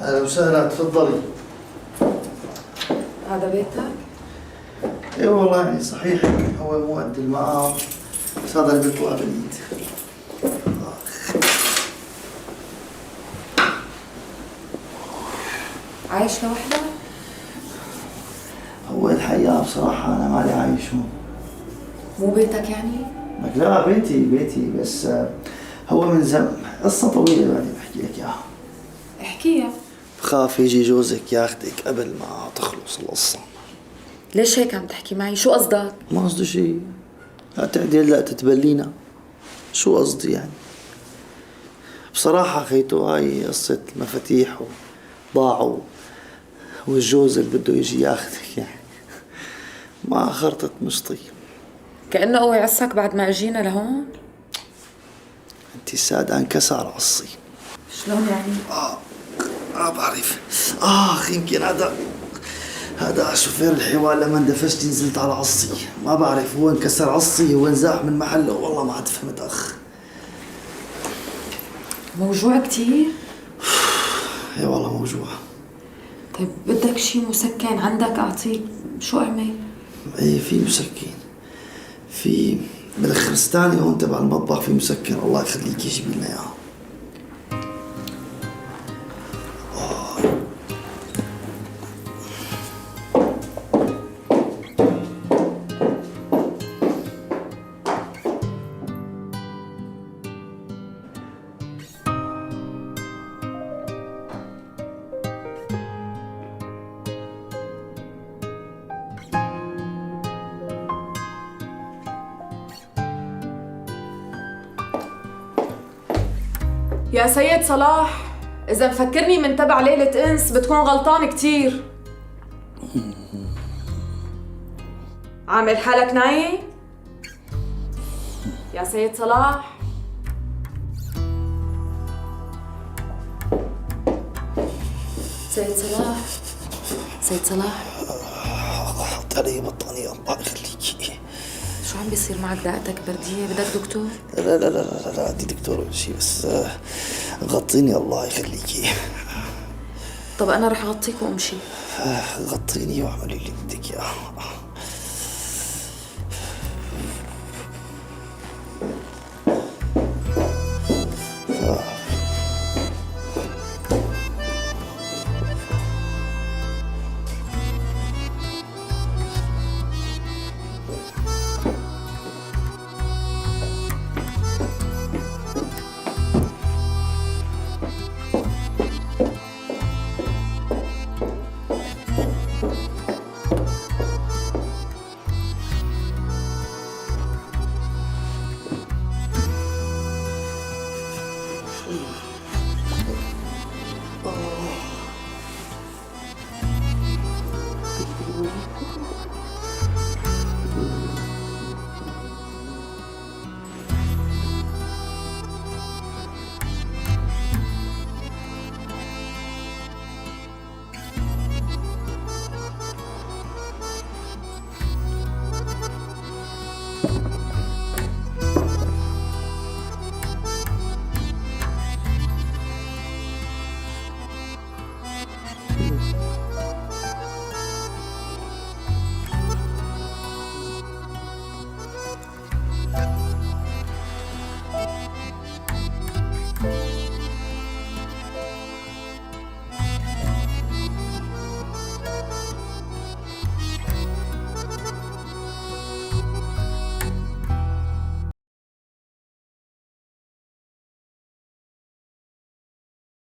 اهلا وسهلا، تفضلي. هذا بيتك؟ اي والله يعني صحيح هو مو قد المقام، بس هذا اللي بيطلع باليد. عايش لوحدك؟ هو الحقيقة بصراحة أنا مالي عايش هون. مو بيتك يعني؟ لك لا، بيتي بس هو من زمان، قصة طويلة بعدين بحكي لك إياها. احكيها. بخاف يجي جوزك ياخدك قبل ما تخلص القصة. ليش هيك عم تحكي معي؟ شو قصدك؟ ما قصدي شيء، لا تعدي هلا تتبلينا. شو قصدي يعني؟ بصراحة خيتو هاي قصة مفاتيح وضاعوا والجوز اللي بده يجي ياخدك يعني ما خرطت مشطي. كأنه قوي عسك بعد ما اجينا لهون؟ انتي سادة انكسر عصي. شلون يعني؟ بعرف. يمكن هذا شوفير الحوار لما اندفشت نزلت على عصي، ما بعرف هو انكسر عصي هو انزاح من محله، والله ما عاد فهمت اخ. موجوع كتير؟ اي والله موجوع. طيب بدك شي مسكن عندك اعطيك؟ شو اعمل؟ اي في مسكن، في بالخرستاني هون تبع المطبخ في مسكن، الله يخليك يجيب لنا اياه. يا سيد صلاح، إذا مفكرني من تبع ليلة أنس بتكون غلطان كتير. عامل حالك نايم؟ يا سيد صلاح. سيد صلاح. سيد صلاح. حط علي بطانية الله يخليكي. شو عم بيصير معك؟ دقتك بردية؟ بدك دكتور؟ لا عندي دكتور ولا شيء، بس غطيني الله يخليكي. طب أنا رح أغطيك وأمشي. غطيني واعملي اللي بدك اياه.